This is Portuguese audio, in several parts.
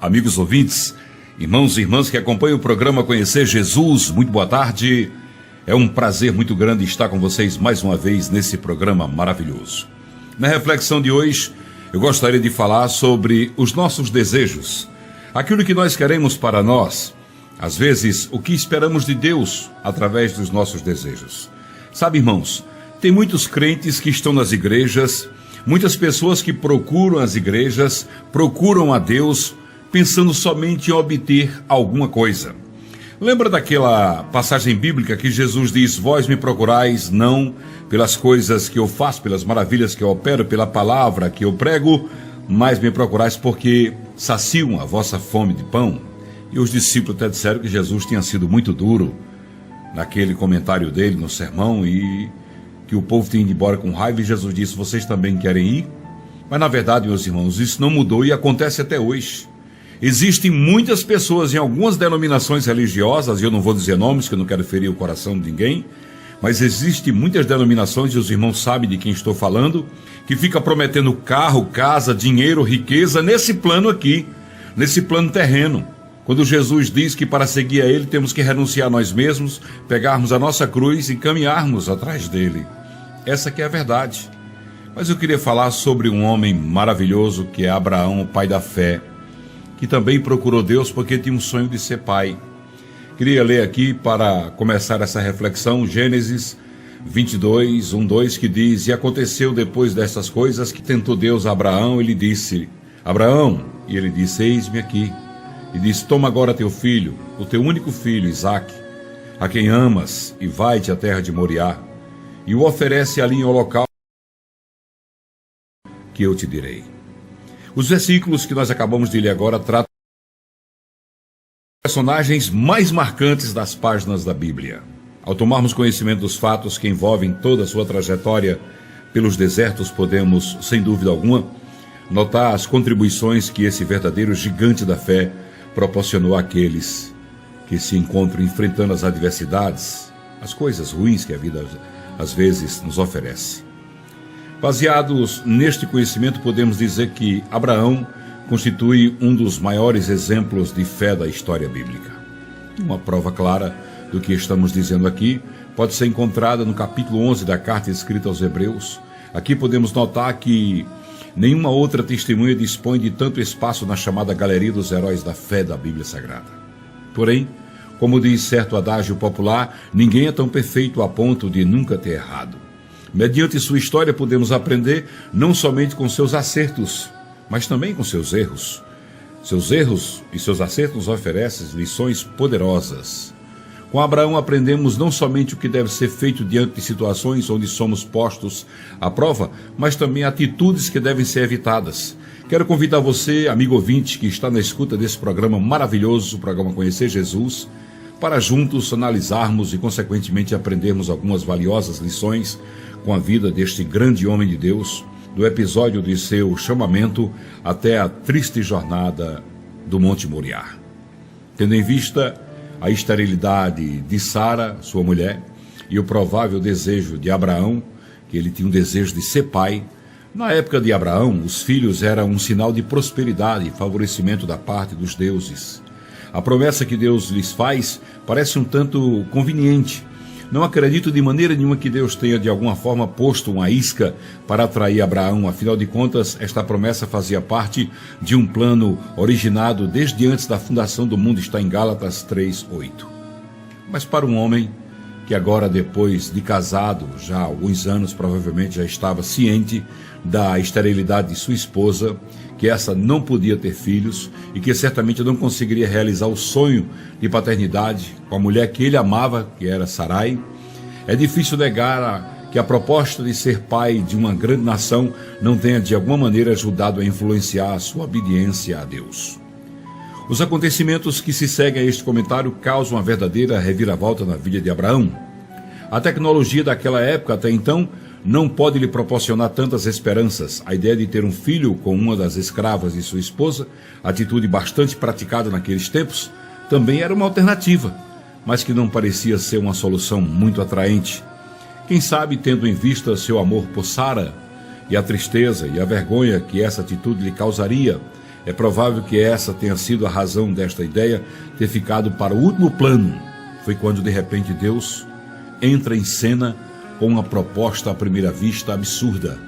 amigos ouvintes, irmãos e irmãs que acompanham o programa Conhecer Jesus, muito boa tarde. É um prazer muito grande estar com vocês mais uma vez nesse programa maravilhoso. Na reflexão de hoje, eu gostaria de falar sobre os nossos desejos, aquilo que nós queremos para nós, às vezes o que esperamos de Deus através dos nossos desejos. Sabe, irmãos, tem muitos crentes que estão nas igrejas, muitas pessoas que procuram as igrejas, procuram a Deus, pensando somente em obter alguma coisa. Lembra daquela passagem bíblica que Jesus diz: vós me procurais não pelas coisas que eu faço, pelas maravilhas que eu opero, pela palavra que eu prego, mas me procurais porque saciam a vossa fome de pão. E os discípulos até disseram que Jesus tinha sido muito duro naquele comentário dele no sermão e que o povo tinha ido embora com raiva, e Jesus disse: vocês também querem ir? Mas na verdade, meus irmãos, isso não mudou e acontece até hoje. Existem muitas pessoas em algumas denominações religiosas, e eu não vou dizer nomes, que eu não quero ferir o coração de ninguém, mas existem muitas denominações, e os irmãos sabem de quem estou falando, que fica prometendo carro, casa, dinheiro, riqueza, nesse plano aqui, nesse plano terreno. Quando Jesus diz que para seguir a Ele temos que renunciar a nós mesmos, pegarmos a nossa cruz e caminharmos atrás dele. Essa que é a verdade. Mas eu queria falar sobre um homem maravilhoso que é Abraão, o pai da fé, que também procurou Deus porque tinha um sonho de ser pai. Queria ler aqui para começar essa reflexão, Gênesis 22, 1, 2, que diz: e aconteceu depois dessas coisas que tentou Deus a Abraão, e lhe disse: Abraão, e ele disse: eis-me aqui. E disse: toma agora teu filho, o teu único filho, Isaque, a quem amas, e vai-te à terra de Moriá, e o oferece ali em holocausto que eu te direi. Os versículos que nós acabamos de ler agora tratam personagens mais marcantes das páginas da Bíblia. Ao tomarmos conhecimento dos fatos que envolvem toda a sua trajetória pelos desertos, podemos, sem dúvida alguma, notar as contribuições que esse verdadeiro gigante da fé proporcionou àqueles que se encontram enfrentando as adversidades, as coisas ruins que a vida às vezes nos oferece. Baseados neste conhecimento, podemos dizer que Abraão constitui um dos maiores exemplos de fé da história bíblica. Uma prova clara do que estamos dizendo aqui pode ser encontrada no capítulo 11 da carta escrita aos Hebreus. Aqui podemos notar que nenhuma outra testemunha dispõe de tanto espaço na chamada galeria dos heróis da fé da Bíblia Sagrada. Porém, como diz certo adágio popular, ninguém é tão perfeito a ponto de nunca ter errado. Mediante sua história podemos aprender não somente com seus acertos, mas também com seus erros. Seus erros e seus acertos nos oferecem lições poderosas. Com Abraão aprendemos não somente o que deve ser feito diante de situações onde somos postos à prova, mas também atitudes que devem ser evitadas. Quero convidar você, amigo ouvinte, que está na escuta desse programa maravilhoso, o programa Conhecer Jesus, para juntos analisarmos e, consequentemente, aprendermos algumas valiosas lições com a vida deste grande homem de Deus, do episódio de seu chamamento até a triste jornada do Monte Moriá. Tendo em vista a esterilidade de Sara, sua mulher, e o provável desejo de Abraão, que ele tinha um desejo de ser pai, na época de Abraão, os filhos eram um sinal de prosperidade e favorecimento da parte dos deuses. A promessa que Deus lhes faz parece um tanto conveniente. Não acredito de maneira nenhuma que Deus tenha de alguma forma posto uma isca para atrair Abraão. Afinal de contas, esta promessa fazia parte de um plano originado desde antes da fundação do mundo, está em Gálatas 3:8. Mas para um homem que agora, depois de casado, já há alguns anos, provavelmente já estava ciente da esterilidade de sua esposa, que essa não podia ter filhos e que certamente não conseguiria realizar o sonho de paternidade com a mulher que ele amava, que era Sarai, é difícil negar que a proposta de ser pai de uma grande nação não tenha de alguma maneira ajudado a influenciar a sua obediência a Deus. Os acontecimentos que se seguem a este comentário causam uma verdadeira reviravolta na vida de Abraão. A tecnologia daquela época até então não pode lhe proporcionar tantas esperanças. A ideia de ter um filho com uma das escravas de sua esposa, atitude bastante praticada naqueles tempos, também era uma alternativa, mas que não parecia ser uma solução muito atraente. Quem sabe, tendo em vista seu amor por Sara e a tristeza e a vergonha que essa atitude lhe causaria, É provável que essa tenha sido a razão desta ideia ter ficado para o último plano. Foi quando de repente Deus entra em cena com uma proposta à primeira vista absurda.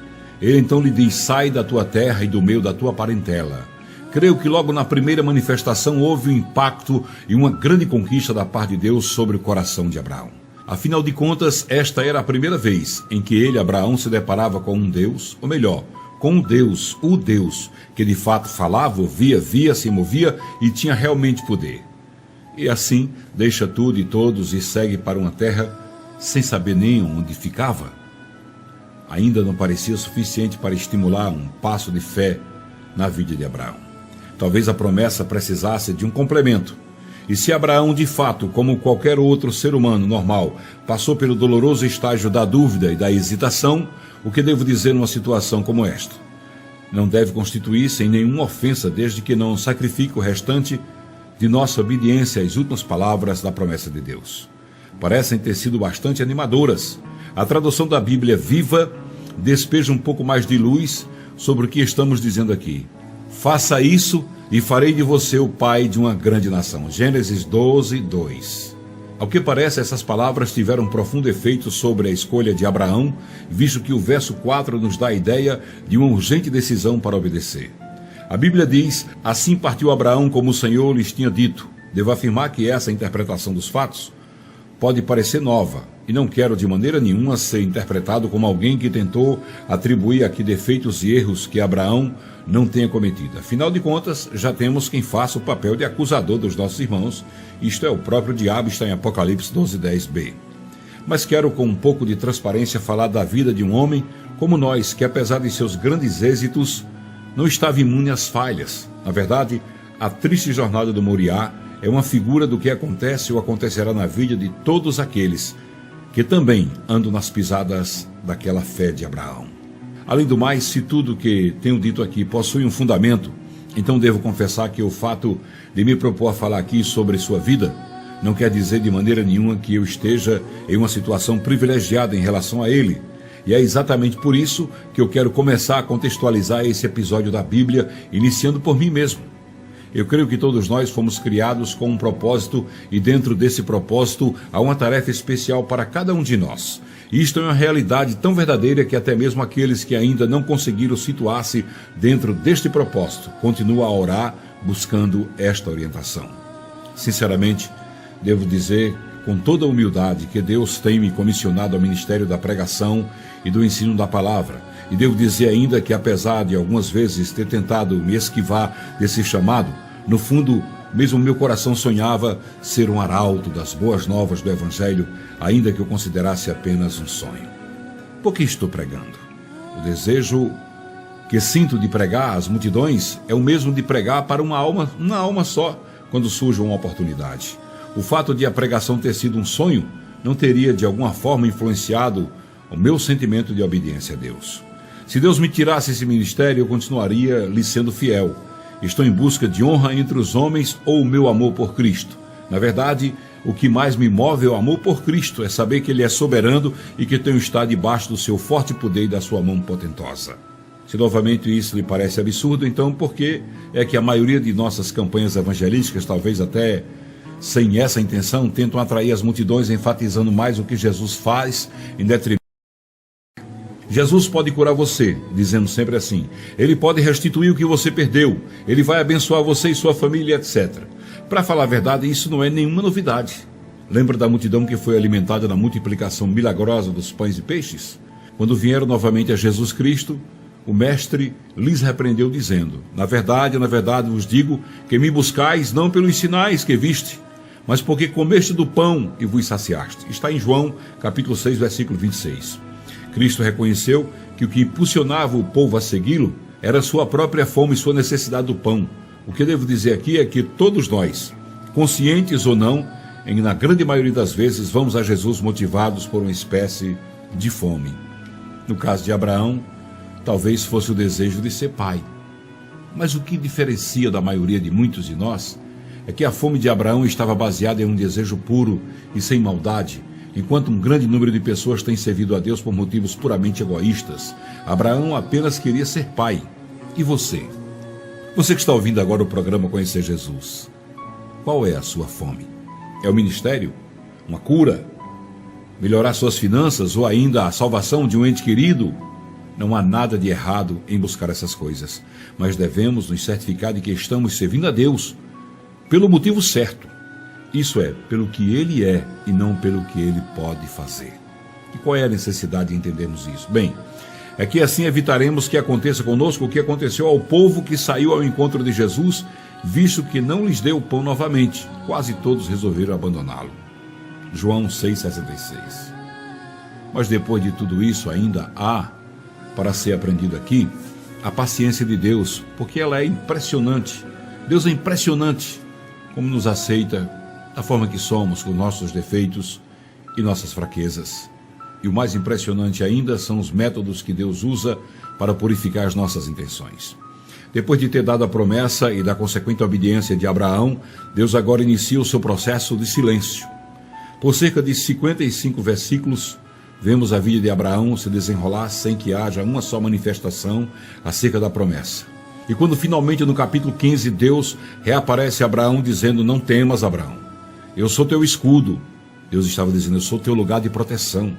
Ele então lhe diz: sai da tua terra e do meio da tua parentela. Creio que logo na primeira manifestação houve um impacto e uma grande conquista da parte de Deus sobre o coração de Abraão. Afinal de contas, esta era a primeira vez em que ele, Abraão, se deparava com um Deus, ou melhor, com o Deus, que de fato falava, ouvia, via, se movia e tinha realmente poder. E assim, deixa tudo e todos e segue para uma terra sem saber nem onde ficava. Ainda não parecia suficiente para estimular um passo de fé na vida de Abraão. Talvez a promessa precisasse de um complemento. E se Abraão, de fato, como qualquer outro ser humano normal, passou pelo doloroso estágio da dúvida e da hesitação, o que devo dizer numa situação como esta? Não deve constituir-se em nenhuma ofensa desde que não sacrifique o restante de nossa obediência às últimas palavras da promessa de Deus. Parecem ter sido bastante animadoras. A tradução da Bíblia Viva despeja um pouco mais de luz sobre o que estamos dizendo aqui. Faça isso e farei de você o pai de uma grande nação. Gênesis 12, 2. Ao que parece, essas palavras tiveram um profundo efeito sobre a escolha de Abraão, visto que o verso 4 nos dá a ideia de uma urgente decisão para obedecer. A Bíblia diz: assim partiu Abraão como o Senhor lhes tinha dito. Devo afirmar que essa interpretação dos fatos pode parecer nova, e não quero de maneira nenhuma ser interpretado como alguém que tentou atribuir aqui defeitos e erros que Abraão não tenha cometido. Afinal de contas, já temos quem faça o papel de acusador dos nossos irmãos, isto é, o próprio diabo, está em Apocalipse 12:10b. Mas quero com um pouco de transparência falar da vida de um homem como nós, que apesar de seus grandes êxitos, não estava imune às falhas. Na verdade, a triste jornada do Moriá é uma figura do que acontece ou acontecerá na vida de todos aqueles que também andam nas pisadas daquela fé de Abraão. Além do mais, se tudo que tenho dito aqui possui um fundamento, então devo confessar que o fato de me propor a falar aqui sobre sua vida não quer dizer de maneira nenhuma que eu esteja em uma situação privilegiada em relação a ele. E é exatamente por isso que eu quero começar a contextualizar esse episódio da Bíblia, iniciando por mim mesmo. Eu creio que todos nós fomos criados com um propósito e dentro desse propósito há uma tarefa especial para cada um de nós. Isto é uma realidade tão verdadeira que até mesmo aqueles que ainda não conseguiram situar-se dentro deste propósito continuam a orar buscando esta orientação. Sinceramente, devo dizer com toda humildade que Deus tem me comissionado ao ministério da pregação e do ensino da palavra. E devo dizer ainda que apesar de algumas vezes ter tentado me esquivar desse chamado, no fundo, mesmo meu coração sonhava ser um arauto das boas novas do Evangelho, ainda que eu considerasse apenas um sonho. Por que estou pregando? O desejo que sinto de pregar às multidões é o mesmo de pregar para uma alma só, quando surge uma oportunidade. O fato de a pregação ter sido um sonho não teria de alguma forma influenciado o meu sentimento de obediência a Deus. Se Deus me tirasse esse ministério, eu continuaria lhe sendo fiel. Estou em busca de honra entre os homens ou o meu amor por Cristo. Na verdade, o que mais me move é o amor por Cristo, é saber que Ele é soberano e que tenho estado debaixo do seu forte poder e da sua mão potentosa. Se novamente isso lhe parece absurdo, então por que é que a maioria de nossas campanhas evangelísticas, talvez até sem essa intenção, tentam atrair as multidões enfatizando mais o que Jesus faz em detrimento? Jesus pode curar você, dizendo sempre assim. Ele pode restituir o que você perdeu. Ele vai abençoar você e sua família, etc. Para falar a verdade, isso não é nenhuma novidade. Lembra da multidão que foi alimentada na multiplicação milagrosa dos pães e peixes? Quando vieram novamente a Jesus Cristo, o mestre lhes repreendeu dizendo: na verdade vos digo que me buscais não pelos sinais que viste, mas porque comeste do pão e vos saciaste. Está em João, capítulo 6, versículo 26. Cristo reconheceu que o que impulsionava o povo a segui-lo era sua própria fome e sua necessidade do pão. O que devo dizer aqui é que todos nós, conscientes ou não, na grande maioria das vezes, vamos a Jesus motivados por uma espécie de fome. No caso de Abraão, talvez fosse o desejo de ser pai. Mas o que diferencia da maioria de muitos de nós é que a fome de Abraão estava baseada em um desejo puro e sem maldade, enquanto um grande número de pessoas tem servido a Deus por motivos puramente egoístas. Abraão apenas queria ser pai. E você? Você que está ouvindo agora o programa Conhecer Jesus, qual é a sua fome? É o ministério? Uma cura? Melhorar suas finanças ou ainda a salvação de um ente querido? Não há nada de errado em buscar essas coisas, mas devemos nos certificar de que estamos servindo a Deus pelo motivo certo. Isso é, pelo que Ele é e não pelo que Ele pode fazer. E qual é a necessidade de entendermos isso? Bem, é que assim evitaremos que aconteça conosco o que aconteceu ao povo que saiu ao encontro de Jesus, visto que não lhes deu pão novamente. Quase todos resolveram abandoná-lo. João 6,66. Mas depois de tudo isso ainda há, para ser aprendido aqui, a paciência de Deus, porque ela é impressionante. Deus é impressionante como nos aceita da forma que somos, com nossos defeitos e nossas fraquezas. E o mais impressionante ainda são os métodos que Deus usa para purificar as nossas intenções. Depois de ter dado a promessa e da consequente obediência de Abraão, Deus agora inicia o seu processo de silêncio. Por cerca de 55 versículos, vemos a vida de Abraão se desenrolar sem que haja uma só manifestação acerca da promessa. E quando finalmente no capítulo 15 Deus reaparece a Abraão dizendo: não temas, Abraão, eu sou teu escudo. Deus estava dizendo: eu sou teu lugar de proteção,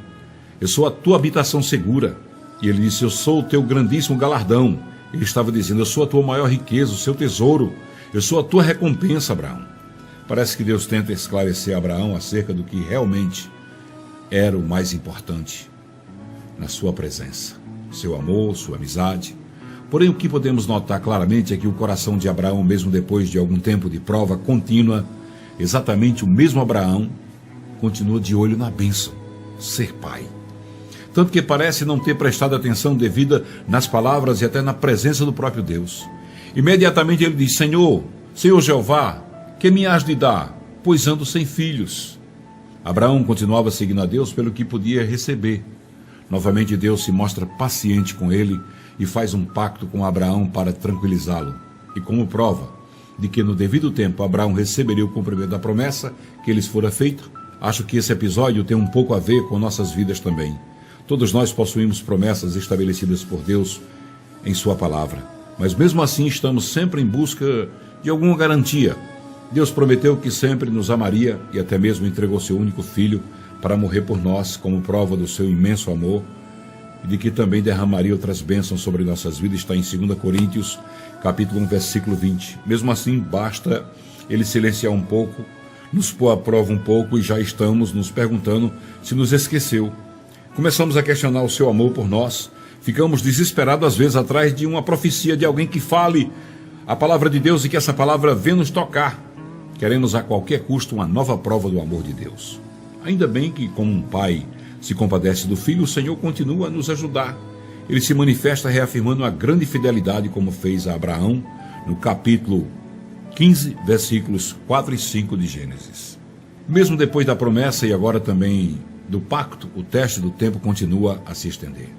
eu sou a tua habitação segura. E ele disse: eu sou o teu grandíssimo galardão. Ele estava dizendo: eu sou a tua maior riqueza, o seu tesouro, eu sou a tua recompensa, Abraão. Parece que Deus tenta esclarecer a Abraão acerca do que realmente era o mais importante na sua presença, seu amor, sua amizade. Porém, o que podemos notar claramente é que o coração de Abraão, mesmo depois de algum tempo de prova contínua, exatamente o mesmo Abraão, continua de olho na bênção, ser pai. Tanto que parece não ter prestado atenção devida nas palavras e até na presença do próprio Deus. Imediatamente ele diz: Senhor Jeová, que me has de dar, pois ando sem filhos? Abraão continuava seguindo a Deus pelo que podia receber. Novamente Deus se mostra paciente com ele e faz um pacto com Abraão para tranquilizá-lo. E como prova de que no devido tempo Abraão receberia o cumprimento da promessa que lhes fora feita, acho que esse episódio tem um pouco a ver com nossas vidas também. Todos nós possuímos promessas estabelecidas por Deus em sua palavra, mas mesmo assim estamos sempre em busca de alguma garantia. Deus prometeu que sempre nos amaria e até mesmo entregou seu único filho para morrer por nós como prova do seu imenso amor e de que também derramaria outras bênçãos sobre nossas vidas. Está em 2 Coríntios, capítulo 1, versículo 20. Mesmo assim, basta ele silenciar um pouco, nos pôr à prova um pouco e já estamos nos perguntando se nos esqueceu. Começamos a questionar o seu amor por nós, ficamos desesperados às vezes atrás de uma profecia de alguém que fale a palavra de Deus e que essa palavra venha nos tocar. Queremos a qualquer custo uma nova prova do amor de Deus. Ainda bem que, como um pai se compadece do filho, o Senhor continua a nos ajudar. Ele se manifesta reafirmando a grande fidelidade, como fez a Abraão, no capítulo 15, versículos 4 e 5 de Gênesis. Mesmo depois da promessa e agora também do pacto, o teste do tempo continua a se estender.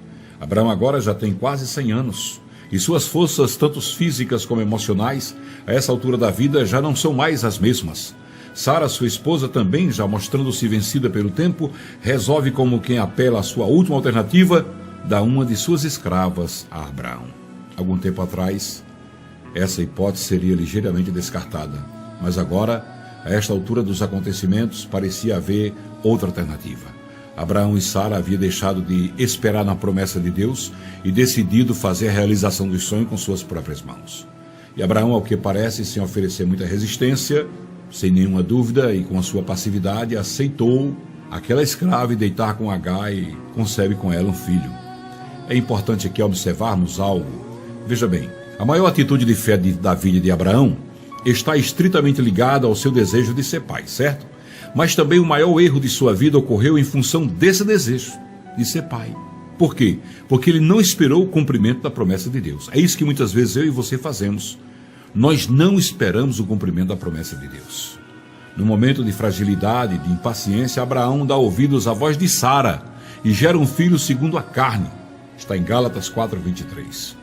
Abraão agora já tem quase 100 anos. E suas forças, tanto físicas como emocionais, a essa altura da vida já não são mais as mesmas. Sara, sua esposa, também, já mostrando-se vencida pelo tempo, resolve, como quem apela à sua última alternativa, dar uma de suas escravas a Abraão. Algum tempo atrás, essa hipótese seria ligeiramente descartada, mas agora, a esta altura dos acontecimentos, parecia haver outra alternativa. Abraão e Sara haviam deixado de esperar na promessa de Deus e decidido fazer a realização do sonho com suas próprias mãos. E Abraão, ao que parece, sem oferecer muita resistência, sem nenhuma dúvida e com a sua passividade, aceitou aquela escrava e deitar com Agar e concebe com ela um filho. É importante aqui observarmos algo. Veja bem, a maior atitude de fé da vida de Abraão está estritamente ligada ao seu desejo de ser pai, certo? Mas também o maior erro de sua vida ocorreu em função desse desejo de ser pai. Por quê? Porque ele não esperou o cumprimento da promessa de Deus. É isso que muitas vezes eu e você fazemos. Nós não esperamos o cumprimento da promessa de Deus. No momento de fragilidade, de impaciência, Abraão dá ouvidos à voz de Sara e gera um filho segundo a carne. Está em Gálatas 4:23.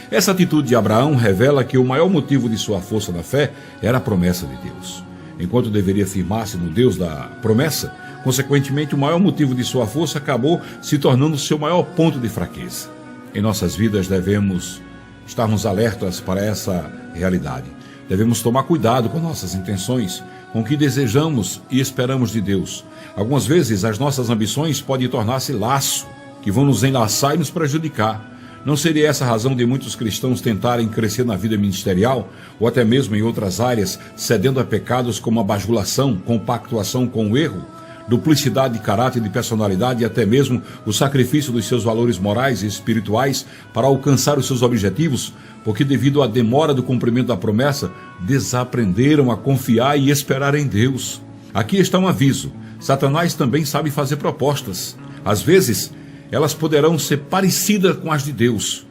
Essa atitude de Abraão revela que o maior motivo de sua força na fé era a promessa de Deus. Enquanto deveria firmar-se no Deus da promessa, consequentemente o maior motivo de sua força acabou se tornando seu maior ponto de fraqueza. Em nossas vidas devemos estarmos alertas para essa realidade. Devemos tomar cuidado com nossas intenções, com o que desejamos e esperamos de Deus. Algumas vezes as nossas ambições podem tornar-se laço, que vão nos enlaçar e nos prejudicar. Não seria essa a razão de muitos cristãos tentarem crescer na vida ministerial, ou até mesmo em outras áreas, cedendo a pecados como a bajulação, compactuação com o erro, duplicidade de caráter e de personalidade e até mesmo o sacrifício dos seus valores morais e espirituais para alcançar os seus objetivos, porque devido à demora do cumprimento da promessa, desaprenderam a confiar e esperar em Deus. Aqui está um aviso: Satanás também sabe fazer propostas. Às vezes, elas poderão ser parecidas com as de Deus,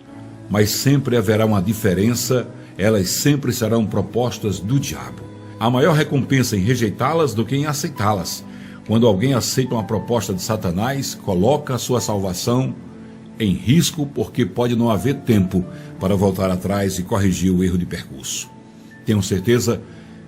mas sempre haverá uma diferença, elas sempre serão propostas do diabo. Há maior recompensa em rejeitá-las do que em aceitá-las. Quando alguém aceita uma proposta de Satanás, coloca a sua salvação em risco, porque pode não haver tempo para voltar atrás e corrigir o erro de percurso. Tenho certeza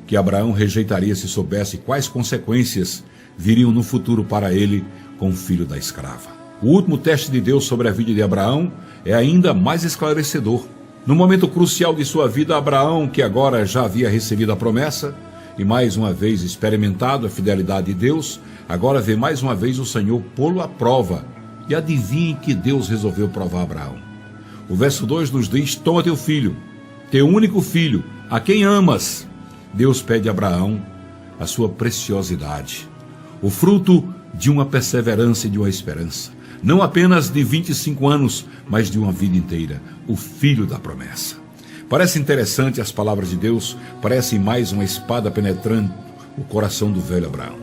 que Abraão rejeitaria se soubesse quais consequências viriam no futuro para ele com o filho da escrava. O último teste de Deus sobre a vida de Abraão é ainda mais esclarecedor. No momento crucial de sua vida, Abraão, que agora já havia recebido a promessa e mais uma vez experimentado a fidelidade de Deus, agora vê mais uma vez o Senhor pô-lo à prova. E adivinhe que Deus resolveu provar Abraão. O verso 2 nos diz: toma teu filho, teu único filho, a quem amas. Deus pede a Abraão a sua preciosidade, o fruto de uma perseverança e de uma esperança. Não apenas de 25 anos, mas de uma vida inteira, o filho da promessa. Parece interessante as palavras de Deus, parecem mais uma espada penetrando o coração do velho Abraão.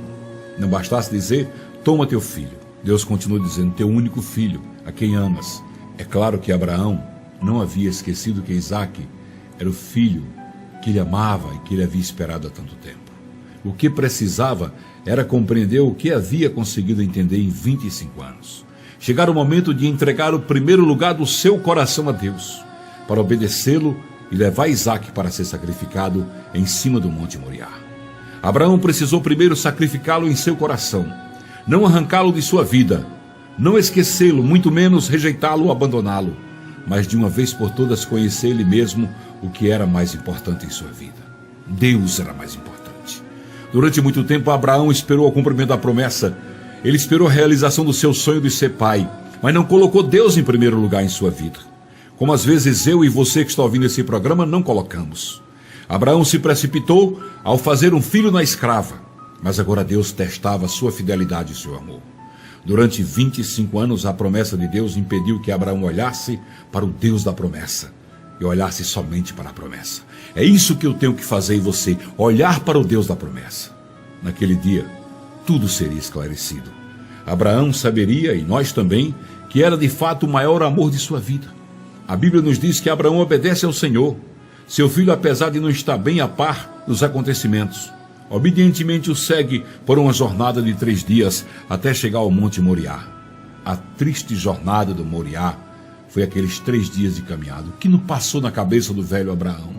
Não bastasse dizer, toma teu filho. Deus continua dizendo, teu único filho, a quem amas. É claro que Abraão não havia esquecido que Isaque era o filho que ele amava e que ele havia esperado há tanto tempo. O que precisava era compreender o que havia conseguido entender em 25 anos. Chegar o momento de entregar o primeiro lugar do seu coração a Deus, para obedecê-lo e levar Isaque para ser sacrificado em cima do Monte Moriá. Abraão precisou primeiro sacrificá-lo em seu coração, não arrancá-lo de sua vida, não esquecê-lo, muito menos rejeitá-lo ou abandoná-lo, mas de uma vez por todas conhecer ele mesmo o que era mais importante em sua vida. Deus era mais importante. Durante muito tempo, Abraão esperou o cumprimento da promessa. Ele esperou a realização do seu sonho de ser pai, mas não colocou Deus em primeiro lugar em sua vida. Como às vezes eu e você que está ouvindo esse programa não colocamos. Abraão se precipitou ao fazer um filho na escrava, mas agora Deus testava sua fidelidade e seu amor. Durante 25 anos, a promessa de Deus impediu que Abraão olhasse para o Deus da promessa e olhasse somente para a promessa. É isso que eu tenho que fazer em você, olhar para o Deus da promessa. Naquele dia, tudo seria esclarecido. Abraão saberia, e nós também, que era de fato o maior amor de sua vida. A Bíblia nos diz que Abraão obedece ao Senhor. Seu filho, apesar de não estar bem a par dos acontecimentos, obedientemente o segue por uma jornada de 3 dias até chegar ao Monte Moriá. A triste jornada do Moriá foi aqueles 3 dias de caminhada. O que não passou na cabeça do velho Abraão?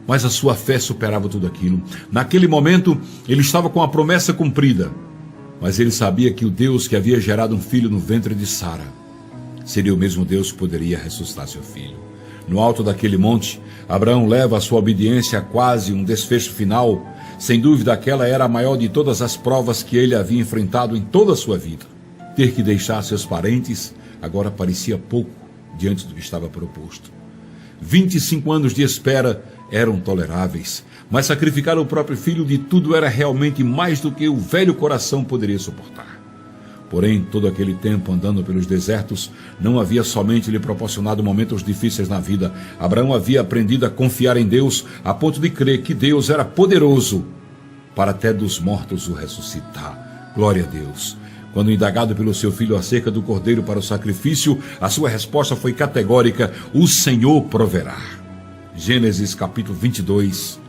Mas a sua fé superava tudo aquilo. Naquele momento, ele estava com a promessa cumprida, mas ele sabia que o Deus que havia gerado um filho no ventre de Sara seria o mesmo Deus que poderia ressuscitar seu filho. No alto daquele monte, Abraão leva a sua obediência a quase um desfecho final. Sem dúvida, aquela era a maior de todas as provas que ele havia enfrentado em toda a sua vida. Ter que deixar seus parentes agora parecia pouco diante do que estava proposto. 25 anos de espera eram toleráveis, mas sacrificar o próprio filho de tudo era realmente mais do que o velho coração poderia suportar. Porém, todo aquele tempo andando pelos desertos não havia somente lhe proporcionado momentos difíceis na vida. Abraão havia aprendido a confiar em Deus a ponto de crer que Deus era poderoso para até dos mortos o ressuscitar. Glória a Deus. Quando indagado pelo seu filho acerca do cordeiro para o sacrifício, a sua resposta foi categórica: o Senhor proverá. Gênesis capítulo 22,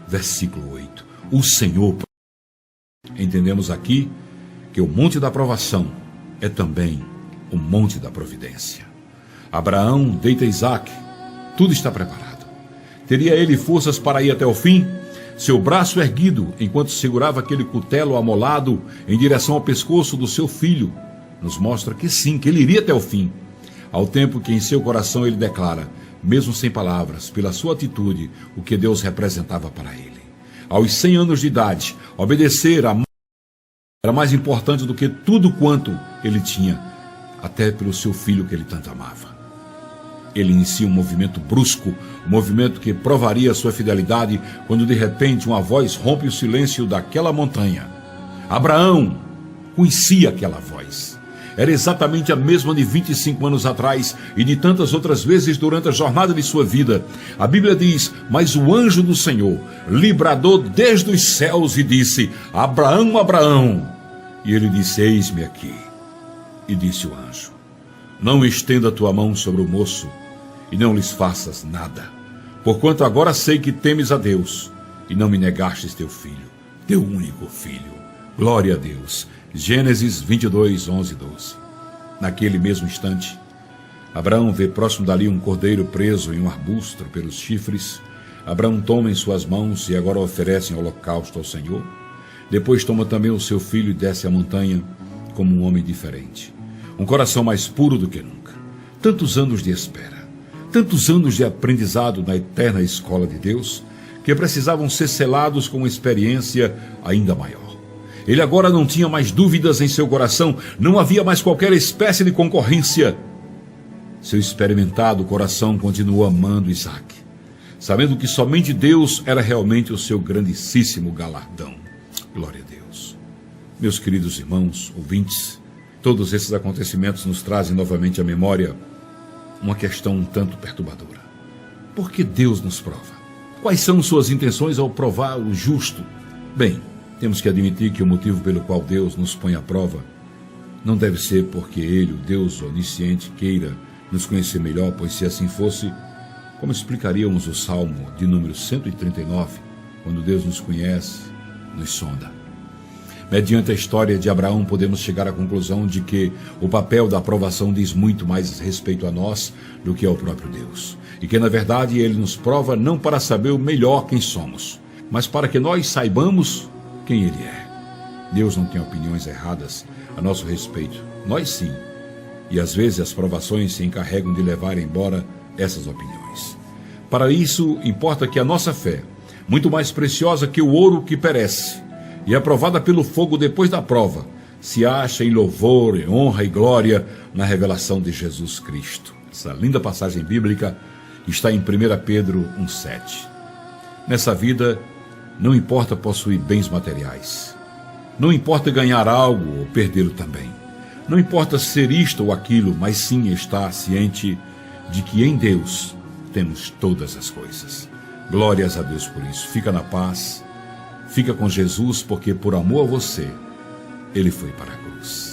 versículo 8. O Senhor proverá. Entendemos aqui que o monte da provação é também o monte da providência. Abraão deita Isaque, tudo está preparado. Teria ele forças para ir até o fim? Seu braço erguido, enquanto segurava aquele cutelo amolado em direção ao pescoço do seu filho, nos mostra que sim, que ele iria até o fim. Ao tempo que em seu coração ele declara: mesmo sem palavras, pela sua atitude, o que Deus representava para ele. Aos 100 anos de idade, obedecer a mãe era mais importante do que tudo quanto ele tinha, até pelo seu filho que ele tanto amava. Ele inicia um movimento brusco, um movimento que provaria sua fidelidade, quando de repente uma voz rompe o silêncio daquela montanha. Abraão conhecia aquela voz. Era exatamente a mesma de 25 anos atrás e de tantas outras vezes durante a jornada de sua vida. A Bíblia diz: mas o anjo do Senhor lhe bradou desde os céus e disse: Abraão, Abraão. E ele disse: eis-me aqui. E disse o anjo: não estenda a tua mão sobre o moço e não lhes faças nada, porquanto agora sei que temes a Deus e não me negastes teu filho, teu único filho. Glória a Deus. Gênesis 22, 11 e 12. Naquele mesmo instante, Abraão vê próximo dali um cordeiro preso em um arbusto pelos chifres. Abraão toma em suas mãos e agora oferece em holocausto ao Senhor. Depois toma também o seu filho e desce a montanha como um homem diferente. Um coração mais puro do que nunca. Tantos anos de espera, tantos anos de aprendizado na eterna escola de Deus, que precisavam ser selados com uma experiência ainda maior. Ele agora não tinha mais dúvidas em seu coração, não havia mais qualquer espécie de concorrência. Seu experimentado coração continuou amando Isaac, sabendo que somente Deus era realmente o seu grandíssimo galardão. Glória a Deus. Meus queridos irmãos, ouvintes, todos esses acontecimentos nos trazem novamente à memória uma questão um tanto perturbadora. Por que Deus nos prova? Quais são suas intenções ao provar o justo? Bem, temos que admitir que o motivo pelo qual Deus nos põe à prova não deve ser porque Ele, o Deus onisciente, queira nos conhecer melhor, pois se assim fosse, como explicaríamos o Salmo de número 139, quando Deus nos conhece, nos sonda? Mediante a história de Abraão, podemos chegar à conclusão de que o papel da aprovação diz muito mais respeito a nós do que ao próprio Deus. E que, na verdade, Ele nos prova não para saber o melhor quem somos, mas para que nós saibamos quem Ele é. Deus não tem opiniões erradas a nosso respeito. Nós sim. E às vezes as provações se encarregam de levar embora essas opiniões. Para isso, importa que a nossa fé, muito mais preciosa que o ouro que perece, e aprovada pelo fogo depois da prova, se acha em louvor, em honra e glória na revelação de Jesus Cristo. Essa linda passagem bíblica está em 1 Pedro 1,7. Nessa vida, não importa possuir bens materiais. Não importa ganhar algo ou perdê-lo também. Não importa ser isto ou aquilo, mas sim estar ciente de que em Deus temos todas as coisas. Glórias a Deus por isso. Fica na paz. Fica com Jesus, porque por amor a você, Ele foi para a cruz.